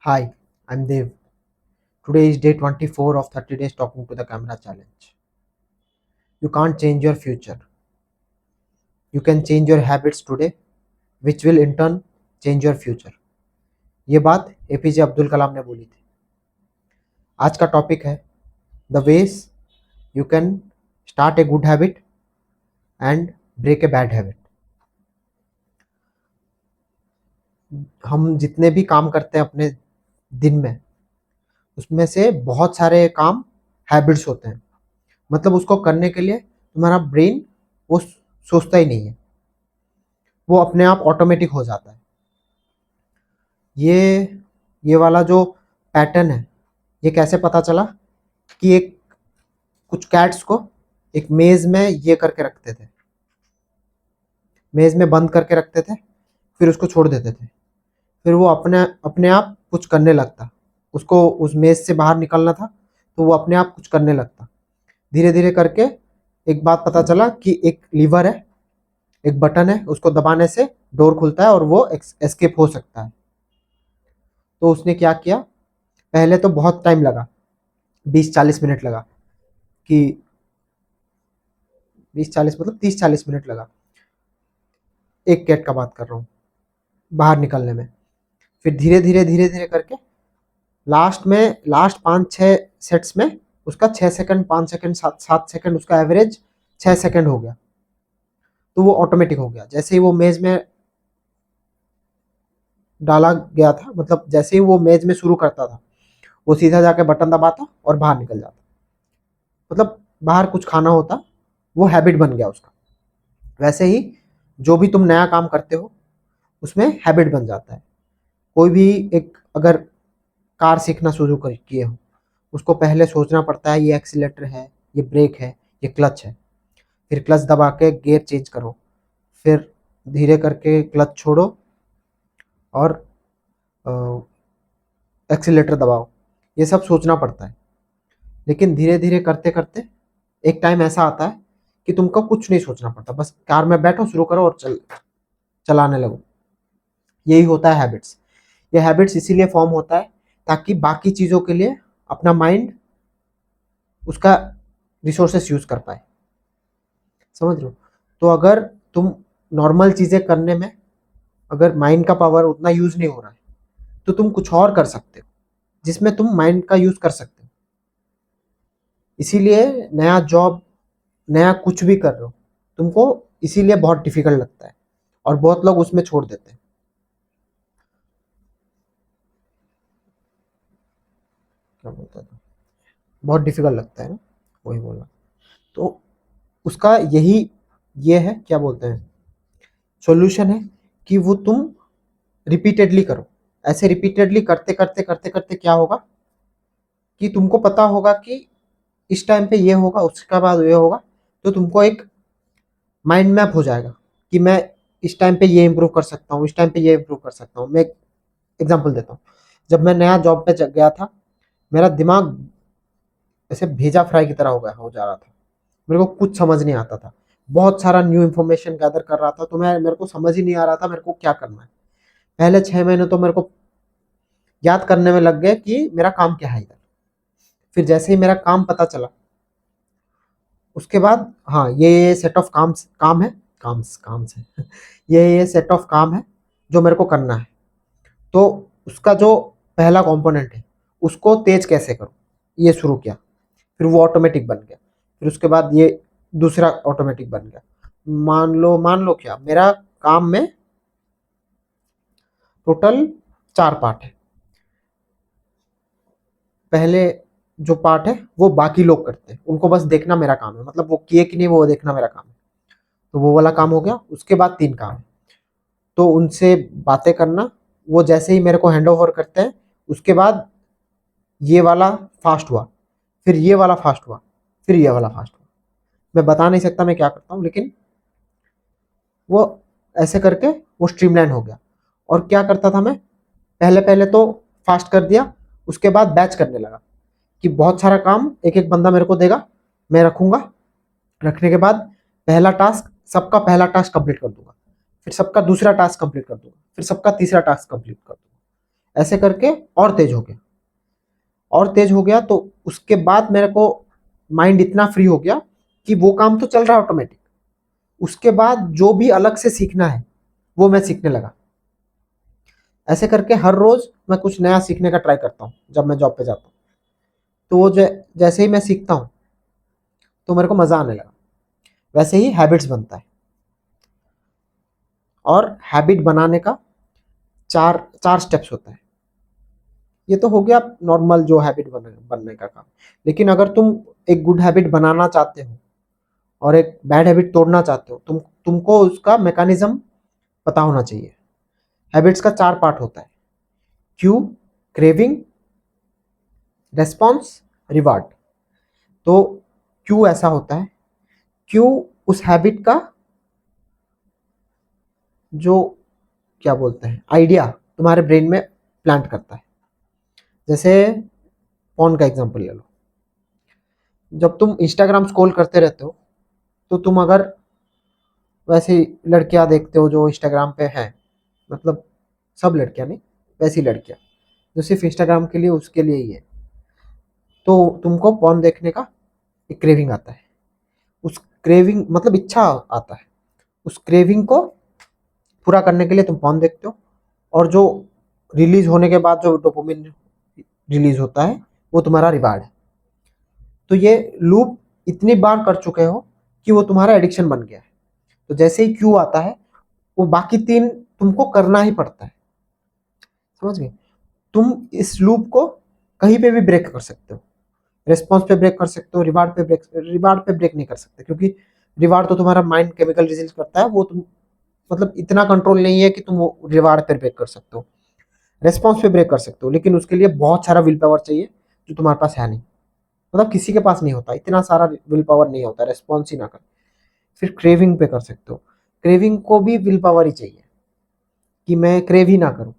Hi, I'm Dev. Today is day 24 of 30 days talking to the camera challenge. You can't change your future. You can change your habits today, which will in turn change your future. ये बात APJ Abdul Kalam ने बोली थी. आज का topic है the ways you can start a good habit and break a bad habit. हम जितने भी काम करते हैं अपने दिन में, उसमें से बहुत सारे काम हैबिट्स होते हैं. मतलब उसको करने के लिए तुम्हारा ब्रेन वो सोचता ही नहीं है, वो अपने आप ऑटोमेटिक हो जाता है. ये वाला जो पैटर्न है, ये कैसे पता चला कि एक कुछ कैट्स को एक मेज में ये करके रखते थे, मेज में बंद करके रखते थे, फिर उसको छोड़ देते थे, फिर वो अपने अपने आप कुछ करने लगता. उसको उस मेज से बाहर निकलना था तो वो अपने आप कुछ करने लगता. धीरे धीरे करके एक बात पता चला कि एक लीवर है, एक बटन है, उसको दबाने से डोर खुलता है और वो एस्केप हो सकता है. तो उसने क्या किया, पहले तो बहुत टाइम लगा, 20-40 मिनट लगा, कि 20-40 मतलब 30-40 मिनट लगा, एक कैट का बात कर रहा हूँ, बाहर निकलने में. फिर धीरे धीरे करके लास्ट 5-6 सेट्स में उसका 6 सेकंड 5 सेकंड 7 सेकंड, उसका एवरेज 6 सेकंड हो गया. तो वो ऑटोमेटिक हो गया. जैसे ही वो मेज में डाला गया था, मतलब जैसे ही वो मेज में शुरू करता था, वो सीधा जाके बटन दबाता और बाहर निकल जाता. मतलब बाहर कुछ खाना होता, वो हैबिट बन गया उसका. वैसे ही जो भी तुम नया काम करते हो उसमें हैबिट बन जाता है. कोई भी एक अगर कार सीखना शुरू कर किए हो, उसको पहले सोचना पड़ता है ये एक्सीलेटर है, ये ब्रेक है, ये क्लच है. फिर क्लच दबा के गियर चेंज करो, फिर धीरे करके क्लच छोड़ो और एक्सीलेटर दबाओ. ये सब सोचना पड़ता है. लेकिन धीरे धीरे करते करते एक टाइम ऐसा आता है कि तुमको कुछ नहीं सोचना पड़ता, बस कार में बैठो, शुरू करो और चलाने लगो. यही होता है हैबिट्स. ये हैबिट्स इसीलिए फॉर्म होता है ताकि बाकी चीज़ों के लिए अपना माइंड उसका रिसोर्सेस यूज कर पाए. समझ लो. तो अगर तुम नॉर्मल चीज़ें करने में अगर माइंड का पावर उतना यूज नहीं हो रहा है, तो तुम कुछ और कर सकते हो जिसमें तुम माइंड का यूज कर सकते हो. इसीलिए नया जॉब, नया कुछ भी कर रहे हो तुमको, इसीलिए बहुत डिफिकल्ट लगता है और बहुत लोग उसमें छोड़ देते हैं. क्या बोलता था, बहुत डिफिकल्ट लगता है ना, वही बोला. तो उसका यही ये है, क्या बोलते हैं, सॉल्यूशन है कि वो तुम रिपीटेडली करो. ऐसे रिपीटेडली करते करते करते करते क्या होगा कि तुमको पता होगा कि इस टाइम पे ये होगा, उसके बाद ये होगा. तो तुमको एक माइंड मैप हो जाएगा कि मैं इस टाइम पे ये इम्प्रूव कर सकता हूँ, इस टाइम पे ये इम्प्रूव कर सकता हूँ. मैं एक एग्जांपल देता हूँ. जब मैं नया जॉब पे गया था, मेरा दिमाग ऐसे भेजा फ्राई की तरह हो जा रहा था. मेरे को कुछ समझ नहीं आता था. बहुत सारा न्यू इन्फॉर्मेशन गैदर कर रहा था, तो मेरे को समझ ही नहीं आ रहा था मेरे को क्या करना है. पहले 6 महीने तो मेरे को याद करने में लग गए कि मेरा काम क्या है इधर. फिर जैसे ही मेरा काम पता चला, उसके बाद हाँ, ये सेट ऑफ काम है, काम से ये सेट ऑफ काम है जो मेरे को करना है. तो उसका जो पहला कंपोनेंट है, उसको तेज कैसे करूँ, ये शुरू किया. फिर वो ऑटोमेटिक बन गया. फिर उसके बाद ये दूसरा ऑटोमेटिक बन गया. मान लो क्या, मेरा काम में टोटल 4 पार्ट है. पहले जो पार्ट है वो बाकी लोग करते हैं, उनको बस देखना मेरा काम है. मतलब वो किए कि नहीं वो देखना मेरा काम है. तो वो वाला काम हो गया. उसके बाद 3 काम है. तो उनसे बातें करना, वो जैसे ही मेरे को हैंड ओवर करते हैं, उसके बाद ये वाला फास्ट हुआ, फिर ये वाला फास्ट हुआ, फिर ये वाला फास्ट हुआ. मैं बता नहीं सकता मैं क्या करता हूँ, लेकिन वो ऐसे करके वो स्ट्रीमलाइन हो गया. और क्या करता था मैं, पहले पहले तो फास्ट कर दिया, उसके बाद बैच करने लगा कि बहुत सारा काम एक एक बंदा मेरे को देगा, मैं रखूंगा. रखने के बाद पहला टास्क, सबका पहला टास्क कंप्लीट कर दूंगा, फिर सबका दूसरा टास्क कंप्लीट कर दूंगा, फिर सबका तीसरा टास्क कंप्लीट कर दूंगा. ऐसे करके और तेज हो गया, और तेज हो गया। तो उसके बाद मेरे को माइंड इतना फ्री हो गया कि वो काम तो चल रहा है ऑटोमेटिक, उसके बाद जो भी अलग से सीखना है वो मैं सीखने लगा। ऐसे करके हर रोज मैं कुछ नया सीखने का ट्राई करता हूँ जब मैं जॉब पे जाता हूँ। तो वो जैसे ही मैं सीखता हूँ तो मेरे को मजा आने लगा। वैसे ही हैबिट्स बनता है, और हैबिट बनाने का चार चार स्टेप्स होता है। ये तो हो गया नॉर्मल जो हैबिट बनने का काम। लेकिन अगर तुम एक गुड हैबिट बनाना चाहते हो और एक बैड हैबिट तोड़ना चाहते हो, तुमको उसका मैकेनिज्म पता होना चाहिए। हैबिट्स का चार पार्ट होता है: क्यू, क्रेविंग, रेस्पॉन्स, रिवार्ड। तो क्यू ऐसा होता है, क्यू उस हैबिट का जो क्या बोलते हैं आइडिया तुम्हारे ब्रेन में प्लांट करता है। जैसे फोन का एग्जांपल ले लो। जब तुम इंस्टाग्राम स्क्रॉल करते रहते हो तो तुम अगर वैसी लड़कियां देखते हो जो इंस्टाग्राम पे हैं, मतलब सब लड़कियां नहीं, वैसी लड़कियां जो सिर्फ इंस्टाग्राम के लिए उसके लिए ही है, तो तुमको पॉर्न देखने का एक क्रेविंग आता है। उस क्रेविंग मतलब इच्छा आता है, उस क्रेविंग को पूरा करने के लिए तुम पॉर्न देखते हो, और जो रिलीज होने के बाद जो डोपामिन रिलीज होता है वो तुम्हारा रिवार्ड है। तो ये लूप इतनी बार कर चुके हो कि वो तुम्हारा एडिक्शन बन गया है। तो जैसे ही क्यू आता है वो बाकी तीन तुमको करना ही पड़ता है। समझ गए? तुम इस लूप को कहीं पे भी ब्रेक कर सकते हो। रिस्पॉन्स पे ब्रेक कर सकते हो, रिवार्ड पे ब्रेक नहीं कर सकते, क्योंकि रिवार्ड तो तुम्हारा माइंड केमिकल रिलीज करता है, वो तुम मतलब इतना कंट्रोल नहीं है कि तुम वो रिवार्ड पे ब्रेक कर सकते हो। रेस्पॉन्स पे ब्रेक कर सकते हो, लेकिन उसके लिए बहुत सारा विल पावर चाहिए जो तुम्हारे पास है नहीं। मतलब किसी के पास नहीं होता, इतना सारा विल पावर नहीं होता रेस्पॉन्स ही ना कर। फिर क्रेविंग पे कर सकते हो, क्रेविंग को भी विल पावर ही चाहिए कि मैं क्रेव ही ना करूं।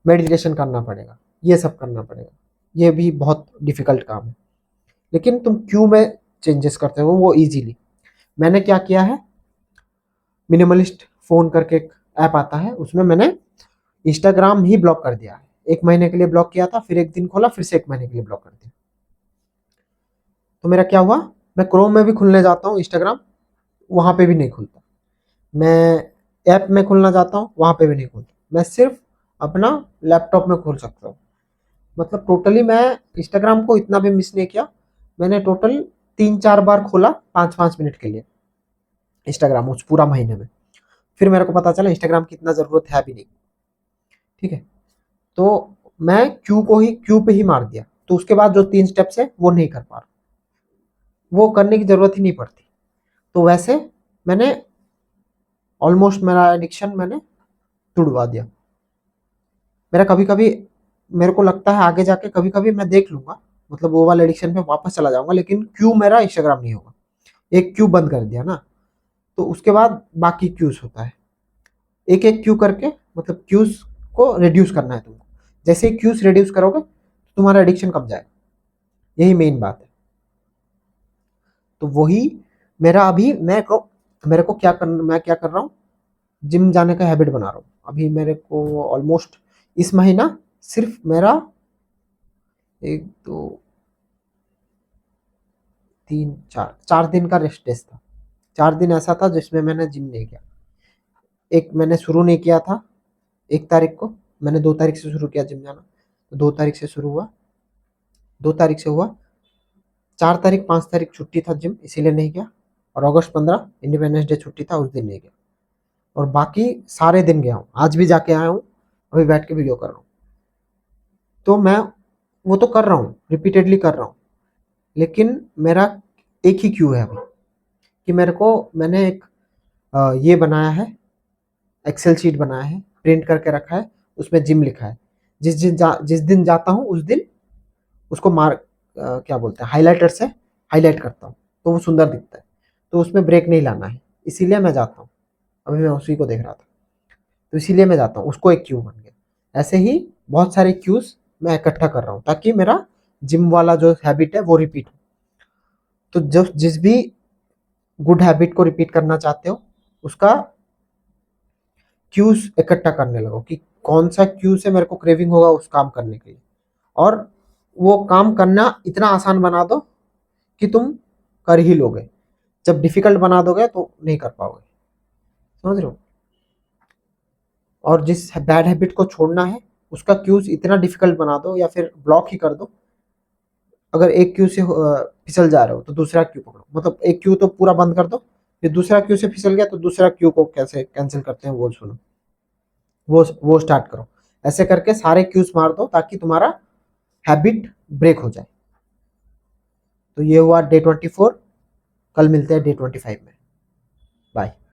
मेडिटेशन करना पड़ेगा, ये सब करना पड़ेगा, ये भी बहुत डिफिकल्ट काम है। लेकिन तुम क्यों में चेंजेस करते हो वो इजीली। मैंने क्या किया है, मिनिमलिस्ट फोन करके एक ऐप आता है, उसमें मैंने इंस्टाग्राम ही ब्लॉक कर दिया है। 1 महीने के लिए ब्लॉक किया था, फिर एक दिन खोला, फिर से 1 महीने के लिए ब्लॉक कर दिया। तो मेरा क्या हुआ, मैं क्रोम में भी खुलने जाता हूँ इंस्टाग्राम, वहां पे भी नहीं खुलता। मैं ऐप में खुलना चाहता हूँ, वहां पे भी नहीं खुलता। मैं सिर्फ अपना लैपटॉप में खोल सकता हूँ। मतलब टोटली मैं इंस्टाग्राम को इतना भी मिस नहीं किया। मैंने टोटल 3-4 बार खोला 5-5 मिनट के लिए इंस्टाग्राम उस पूरा महीने में। फिर मेरे को पता चला इंस्टाग्राम की इतना ज़रूरत है भी नहीं। ठीक है, तो मैं क्यू पे ही मार दिया। तो उसके बाद जो 3 स्टेप्स है वो नहीं कर पा रहा, वो करने की ज़रूरत ही नहीं पड़ती। तो वैसे मैंने ऑलमोस्ट मेरा एडिक्शन मैंने तुड़वा दिया। मेरा कभी कभी मेरे को लगता है आगे जाके कभी कभी मैं देख लूंगा, मतलब वो वाला एडिक्शन पे वापस चला जाऊंगा, लेकिन क्यू मेरा इंस्टाग्राम नहीं होगा। एक क्यू बंद कर दिया ना, तो उसके बाद बाकी क्यूज होता है। एक एक क्यू करके मतलब क्यूज को रिड्यूस करना है तुमको। जैसे ही क्यूज रिड्यूस करोगे तो तुम्हारा एडिक्शन कम जाएगा। यही मेन बात है। तो वही मेरा अभी मेरे को मैं क्या कर रहा हूँ, जिम जाने का हैबिट बना रहा हूँ। अभी मेरे को ऑलमोस्ट इस महीना सिर्फ मेरा 1 2 3 4 4 दिन का रेस्ट टेस्ट था। 4 दिन ऐसा था जिसमें मैंने जिम नहीं किया। एक मैंने शुरू नहीं किया था 1 तारीख को, मैंने 2 तारीख से शुरू किया जिम जाना। तो 2 तारीख से शुरू हुआ, 2 तारीख से हुआ, 4 तारीख 5 तारीख छुट्टी था जिम, इसीलिए नहीं गया। और अगस्त 15 इंडिपेंडेंस डे छुट्टी था, उस दिन नहीं गया। और बाकी सारे दिन गया हूँ, आज भी जाके आया हूँ, अभी बैठ के वीडियो कर रहा हूँ। तो मैं वो तो कर रहा हूँ, रिपीटेडली कर रहा हूँ। लेकिन मेरा एक ही क्यू है अभी कि मैंने एक ये बनाया है, एक्सेल शीट बनाया है, प्रिंट करके रखा है, उसमें जिम लिखा है। जिस दिन जाता हूँ उस दिन उसको क्या बोलते हैं, हाइलाइटर से हाईलाइट करता हूँ, तो वो सुंदर दिखता है। तो उसमें ब्रेक नहीं लाना है, इसीलिए मैं जाता हूँ। अभी मैं उसी को देख रहा था, तो इसीलिए मैं जाता हूँ, उसको एक क्यू बन गया। ऐसे ही बहुत सारे क्यूज मैं इकट्ठा कर रहा हूँ ताकि मेरा जिम वाला जो हैबिट है वो रिपीट हो। तो जब जिस भी गुड हैबिट को रिपीट करना चाहते हो उसका क्यूज इकट्ठा करने लगो कि कौन सा क्यू से मेरे को क्रेविंग होगा उस काम करने के लिए, और वो काम करना इतना आसान बना दो कि तुम कर ही लोगे। जब डिफिकल्ट बना दोगे तो नहीं कर पाओगे, समझ रहे हो। और जिस बैड हैबिट को छोड़ना है उसका क्यूज इतना डिफिकल्ट बना दो या फिर ब्लॉक ही कर दो। अगर एक क्यू से फिसल जा रहे हो तो दूसरा क्यू पकड़ो, मतलब एक क्यू तो पूरा बंद कर दो, फिर दूसरा क्यू से फिसल गया तो दूसरा क्यू को कैसे कैंसिल करते हैं वो सुनो, वो स्टार्ट करो। ऐसे करके सारे क्यूज मार दो ताकि तुम्हारा हैबिट ब्रेक हो जाए। तो ये हुआ डे 24। कल मिलते हैं डे 25 में। बाय।